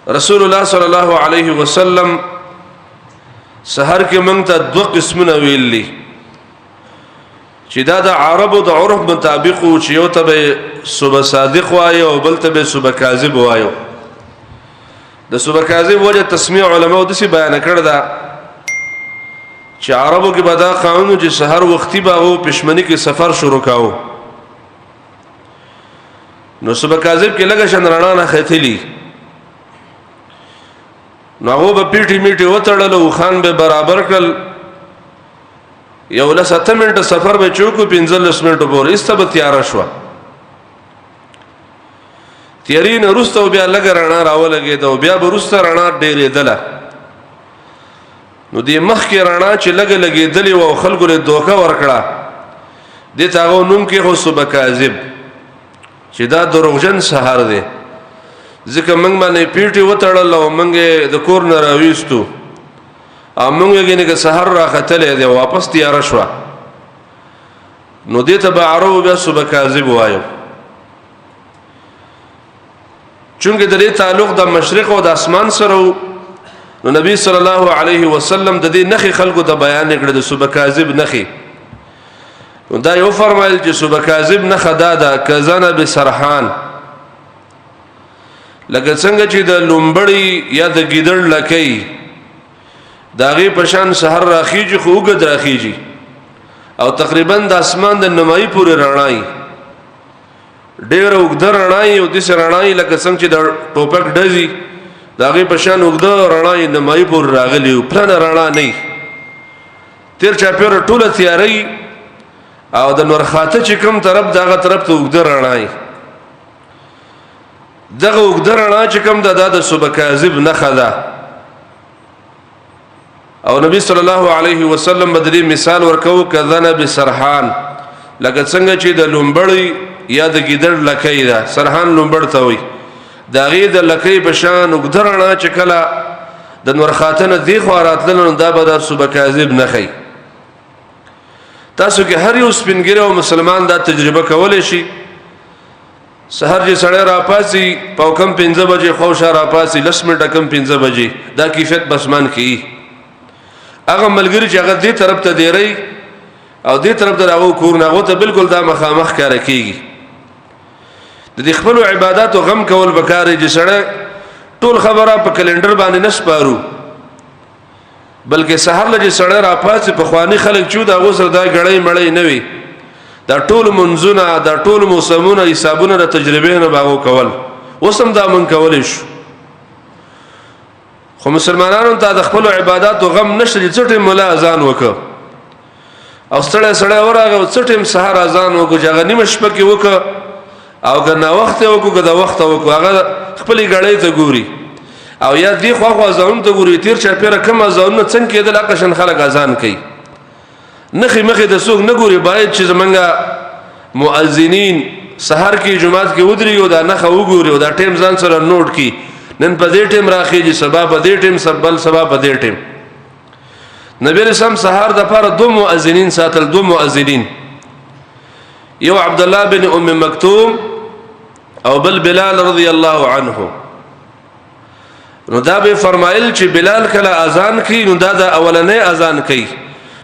رسول الله صلی الله علیه وسلم سحر کې موږ ته دوه قسمونه ویلي چې دا د عربو د عرف مطابق او چې یو ته به صبح صادق وایو او بل ته به صبح کاذب وایو. د صبح کاذب وجه تسمیع علماء د سی بیان کړ دا چې عربو کې به دا قانون چې سحر وختي به او پښمنی کې سفر شروع کاو نو صبح کاذب کې لګه شن رڼا نه خېتلی نو هغه به پیټي میټي وتړل او خان به برابر کړل یو له 7 منټه سفر به چوکو 15 منټه پورې استبه تیار شو تیرین رستو بیا لګ رڼا راولګې دا بیا برسته رڼا ډېرې دله نو دې مخ کې رڼا چې لګ لګې دلی او خلکو له دوکا ورکړه دې تاغو نوم کې خو صبح کاذب چې دا دروغجن سحر دی ځکه موږ باندې پیټي وتړل او موږ د کور نه راويستو او موږ یې نه سحر راختلې دی واپس تیار شو نو دې ته به عربو بیا صبح کاذب وایو چونکه د دې تعلق د مشرق او د اسمان سره نو نبی صلی الله علیه وسلم د دې نخي خلقو ته بیان کړ د صبح کاذب نخي نو دا یو فرمایل چې صبح کاذب نه خدا دا کزنه بسرحان لکه څنګه چې د لومبړی یا د ګیدړ لکې داغه پرشان سحر راخیږي خو وګد راخیږي او تقریبا د اسمان د نمای پورې رڼای ډېر وګد رڼای او د سرڼای لکه څنګه چې د ټوپک ډزي داغه پرشان وګد رڼای نمای پورې راغلی پلان رڼا نه تیر چا پیر ټوله تیاری او د نور خاطه چې کوم طرف داغه طرف ته وګد رڼای دغه وګد رڼا چې کوم د صبح کاذب نه خدا او نبی صلی الله علیه وسلم بدلی مثال ورکو کذن بسرحان لکه څنګه چې د لومبړی یا د ګیدړ لکې دا سرحان لومبړ ته وي دا غي د لکې بشان وګدرنا چې کله د نور خاتنه دی خو راتلنه دا به د صبح کاذب نه خي تاسو کې هر یو سپینګره او مسلمان دا تجربه کولای شي سحر چې سړی را پاسي په کم 15 بجې خوشا را پاسي لسمه کم 15 بجې دا کیفیت بسمان کی هغه ملګری چې هغه دې طرف ته دیری او دې طرف ته راغو کور نه غوته بالکل دا مخامخ کار کوي د دې خپل عبادت او غم کول بکارې چې سړی ټول خبره په کلندر باندې نسپارو بلکې سحر لږ سړی را پاسي په خواني خلک چود هغه سره دا غړې مړې نه وي دا ټول منځونه دا ټول موسمونه حسابونه د تجربه نه باغو کول وسم دا من کول شو خو مسلمانانو ته د خپل عبادت او غم نشي چټه مولا اذان وکړه او سړی ورغه چټه سحر اذان وکړه چې غنیمه شپه کې وکړه او کنه وخت وکړه دا وخت وکړه هغه خپل غړې ته ګوري او یا دی خو اذان ته ګوري تیر چا پیره کم اذان څنګه کېدل اقشن خلک اذان کوي نخي مخه د سوق نه ګوري باید چې زمونږه مؤذنین سحر کې جمعات کې ودري او دا نخه وګوري او دا ټیم ځان سره نوٹ کی نن په دې ټیم راخیږي سبب په دې ټیم سبل سبب په دې ټیم نبی رسول سحر د پاره دو مؤذنین ساتل دو مؤذنین یو عبد الله بن ام مکتوم او بل بلال رضی الله عنه نو دا به فرمایل چې بلال کله اذان کوي نو دا د اولنې اذان کوي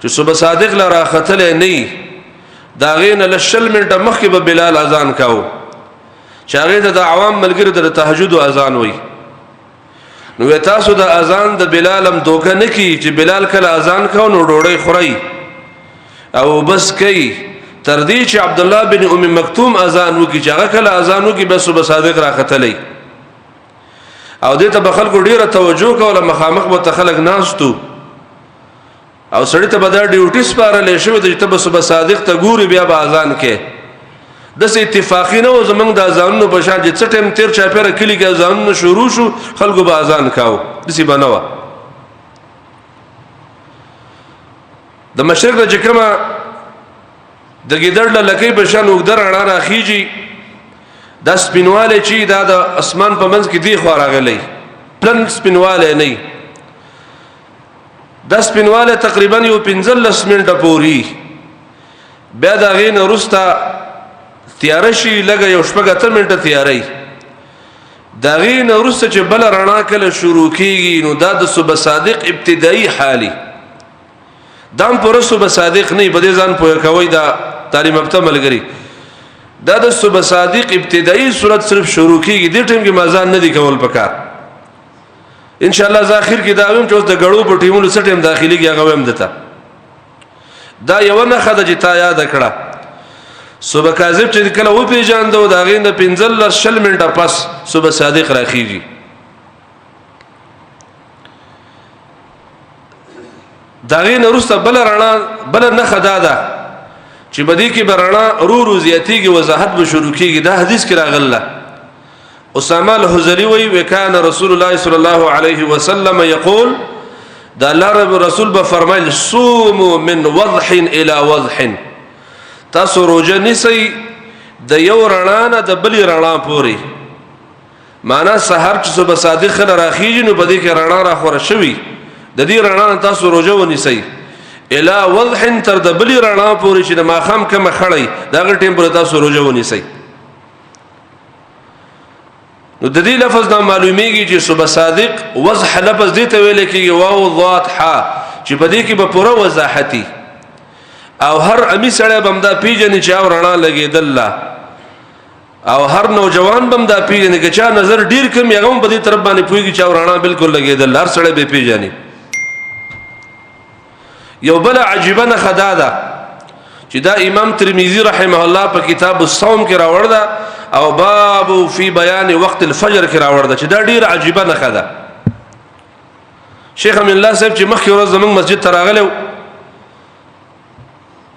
چې صبح صادق لرا خطل نه دا غین له شل منټه مخکې به بلال اذان کاو چې هغه د عوام ملګری د تهجد اذان وای نو تاسو د اذان د بلال هم دوکه نه کی چې بلال کله اذان کاو نو ډوړی خوري او بس کوي تر دې چې عبد الله بن ام مکتوم اذان وکي چې هغه کله اذان وکي بس صبح صادق را خطلې او دې ته بخل کو ډیره توجه کوله مخامخ متخلق ناشتو او سړی ته بدر ډیوټي سپارلې شو د ته صبح صادق ته ګوري بیا به اذان کې د سې اتفاقی نه زمنګ د اذانونو په شان چې ټیم تیر چا پیره کلی کې اذانونه شروع شو خلکو به اذان کاو د سې بنوا د مشرق د جکما د ګیدړ لکې په شان وګدر اړه راخیږي د سپینواله چې د اسمان په منځ کې دی خو راغلی پلن سپینواله نه د سپینواله تقریبا یو 15 منټه پوری بیا دا غین رستا تیار شي لګه یو شپږ 3 منټه تیاری داغي نورسته چې بل رڼا کله شروع کیږي نو دا د صبح صادق ابتدایي حالي دام پر صبح صادق نه بده ځان پوهه کوي دا تعلیم یافته ملګری دا د صبح صادق ابتدایي صورت صرف شروع کیږي د ټیم کې مازان نه دی کول پکار ان شاء الله ځاخر کې دا ویم چې اوس د غړو په ټیمونو سره ټیم داخلي کې هغه ویم دته دا یو نه خدای چې تا یاد کړه صبح کاذب چې کله و پیژاندو دا غینه 15 شل منټه پس صبح صادق راخیږي دا غینه ورسته بل رڼا بل نه خدا ده چې بدی کې برڼا رو زیاتیږي وضاحت به شروع کیږي دا حدیث کې راغله اسامه الحزری وی وکانه رسول الله صلی الله علیه وسلم یقول دا الله رب رسول به فرمایل صوموا من وضح الى وضح تاسو روزه نسی د یو رڼا نه د بلی رڼا پوري معنا سحر چې صبح صادق راخیږي نو بدی کې رڼا را خور شوي د دې رڼا نه تاسو روزه ونیسئ الى وضح تر د بلی رڼا پوري چې ما خام کم خړی دا غ ټیم پر تاسو روزه ونیسئ نو د دې لفظ دا معلومیږي چې صبح صادق وضح لفظ دې ته ویل کېږي واو ضاد ح چې بدی کې به پوره وضاحتي او هر امی سړی بمدا پیجنې چې او رڼا لګېدل او هر نوجوان بمدا پیجنې چې چا نظر ډیر کم یغم په دې طرف باندې پويږي چې او رڼا بالکل لګېدل هر سړی به پیجنې یو بل عجيبه نه خدا ده چې دا امام ترمذی رحمه الله په کتاب الصوم کې راوړ دا او باب فی بیان وقت الفجر کې راوړ دا چې دا ډیر عجيبه نه خدا شیخ امین الله صاحب چې مخکې ورځ زمونږ مسجد ته راغلو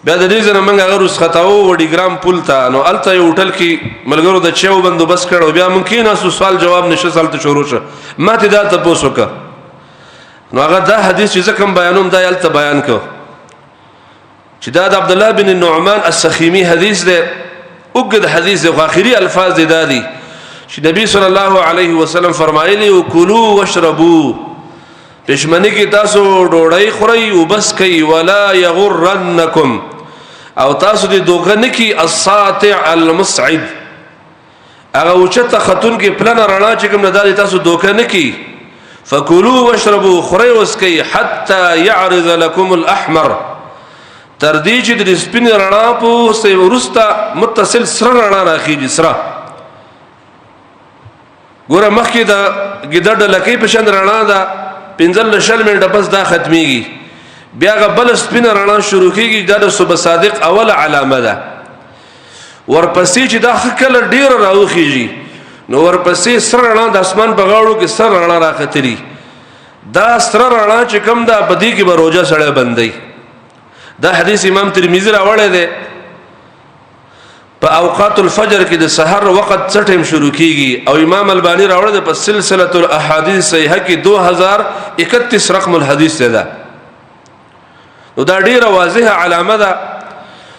بیا د دې ځنه موږ هغه روس خطاو وډی ګرام پول ته نو الته یو هوټل کې ملګرو د چیو بندوبست کړو بیا ممکن اسو سوال جواب نشه سالته شروع شه ما ته دا تاسو وکړه نو هغه دا حدیث چې کوم بیانوم دا الته بیان کو چې دا د عبد الله بن النعمان السخیمی حدیث دی وګد حدیث دی اخري الفاظ دی دادي چې نبی صلی الله علیه وسلم فرمایلی وکلوا واشربوا پښمنی کی تاسو ډوړی خوري او بس کوي ولا یغرنکم او تاسو دې دوغه نکی الساطع المصعد هغه اوچته خاتون کې پلان رڼا چې کوم نه دالي تاسو دوکه نکی فکلوا واشربوا خوري وسکي حتى يعرض لكم الاحمر تر دې چې د سپین رڼا په سي ورستا متصل سره رڼا راخیږي سره ګوره مخکې دا ګډه لکې په شان رڼا دا 15 شل منټه بس دا ختميږي بیا غبل سپین رڼا شروع کیږي دا د صبح صادق اول علامه ده ورپسې چې دا خکل ډیر راوخیږي نو ورپسې سره رڼا د اسمان په غاړو کې سره رڼا راختري دا سره رڼا چې کوم دا بدی کې به روزه سره بندي دا حدیث امام ترمذی راوړی دی په اوقات الفجر کې د سحر وخت څټم شروع کیږي او امام البانی راوړی دی په سلسله الاحاديث صحیحه کې 2031 رقم الحديث ده نو دا ډیره واضحه علامه ده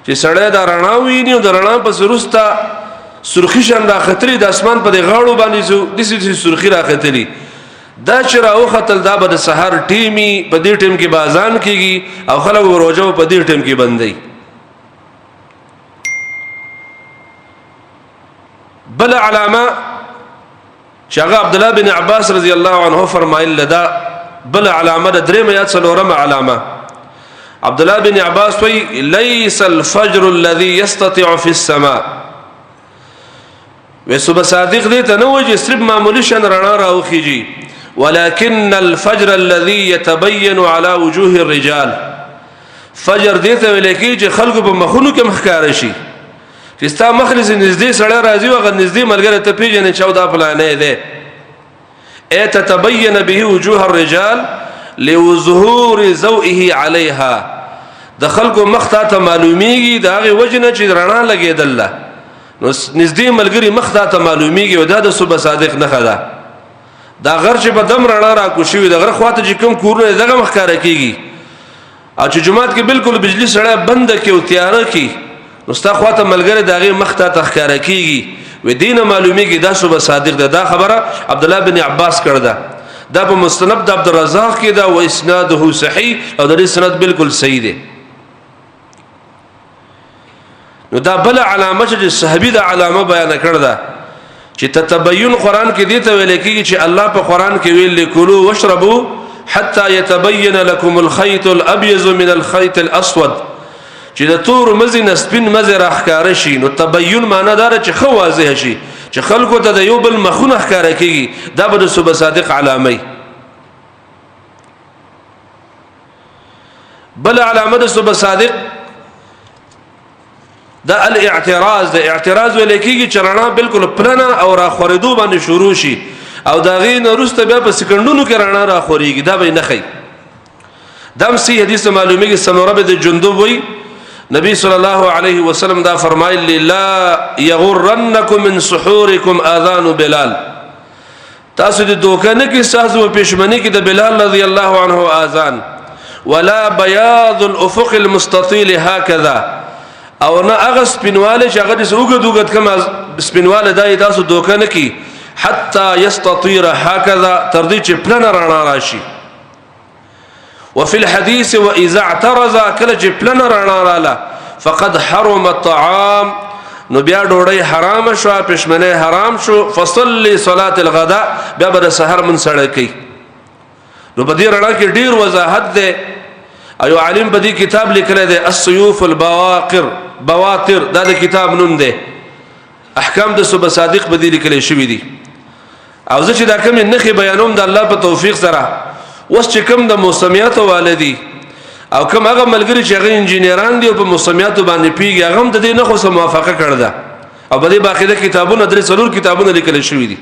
چې سړی دا رڼا ویني او د رڼا په سرستا سرخی شان راختري د اسمان په غاړو باندې د سې سرخی راختري دا چې راو خطل دا به د سحر ټیمی په دې ټیم کې بازان کیږي او خلک روزه په دې ټیم کې بندي بل علامه شغا عبد الله بن عباس رضی الله عنه فرمایل لدا بل علامه د درې میات څلورم علامه عبد الله بن عباس وی ليس الفجر الذي يستطيع في السماء وصبح صادق دې ته نو چې صرف معمولی شان رڼا راوخیږي ولكن الفجر الذي يتبين على وجوه الرجال فجر دې ته ولیکي چې خلکو په مخونو کې مخکاره شي چې ستا مخلص نږدې سره راځي او نږدې ملګری ته پیژنې چې دا فلانه ده اته تبين به وجوه الرجال لظهور ذوئه عليها د خلکو مخ ته معلومیږي دا غي وجنه چې رڼا لګیدل نو نږدې ملګری مخ ته معلومیږي او دا د صبح صادق نه خدا دا غر چې په دم رڼا را کوشي د غر خواته چې کوم کورونه دغه مخکاره کیږي او چې جمعات کې بالکل بجلی سره بند کې او تیار کی نو ستا خواته ملګری دغه مخ ته تخکاره کیږي و دینه معلومیږي دا صبح صادق ده دا خبره عبد الله بن عباس کړه دا په مستند د عبد الرزاق کې دا و اسناده صحیح او د سند بالکل صحیح ده نو دا بل علامه چې صحابي دا علامه بیان کړه دا چې تتبین قران کې دي ته ویل کېږي چې الله په قران کې ویل کلوا واشربوا حتى يتبين لكم الخيط الابيض من الخيط الاسود چې د تور مزي نسبین مزي راخکاره شي. نو تبین معنی دار چې خو واضح شي چې خلکو ته د یو بل مخونه ښکاره کیږي. دا به د صبح صادق علامه. بل علامه د صبح صادق دا الاعتراض. د اعتراض ویل کیږي چې رڼا بالکل پلنه او را خوریدو باندې شروع شي او دا غین وروسته بیا په سکندونو کې رڼا را خوريږي. دا به نه خي. دم سی حدیث معلومیږي سمره بن جندب وی نبی صلی الله علیه وسلم دا فرمایلی لا یغرنکم من سحورکم اذان بلال. تاسو د دوکه نه کې سازو پښمنی کې د بلال رضی الله عنه اذان ولا بياض الافق المستطيل هكذا او نه هغه سپینواله چې هغه د وګدوګد کما سپینواله دای تاسو دوکه نه کې حتى يستطير هكذا ترضي چې پلن رانا راشي. وفي الحديث واذا اعترض كل چې پلن رانا رااله فقد حرم الطعام نو بیا ډوډۍ حرام شو پښمنه حرام شو. فصلي صلاه الغداء بیا بر سحر من سره کوي. نو بدی رڼا کې ډیر وضاحت ده. ایو عالم بدی کتاب لیکل ده السيوف البواقر بواتر دا د کتاب نوم ده. احکام د صبح صادق بدی لیکل شوی دي. او زه چې دا کوم نخي بیانوم د الله په توفیق سره وس چې کوم د موسمیات والدي او کوم هغه ملګری چې هغه انجینران دي او په موسمیات باندې پیږي هغه هم د دې نه خو موافقه کړل ده او بدی باقاعده کتابونه درې څلور کتابونه لیکل شوی دي.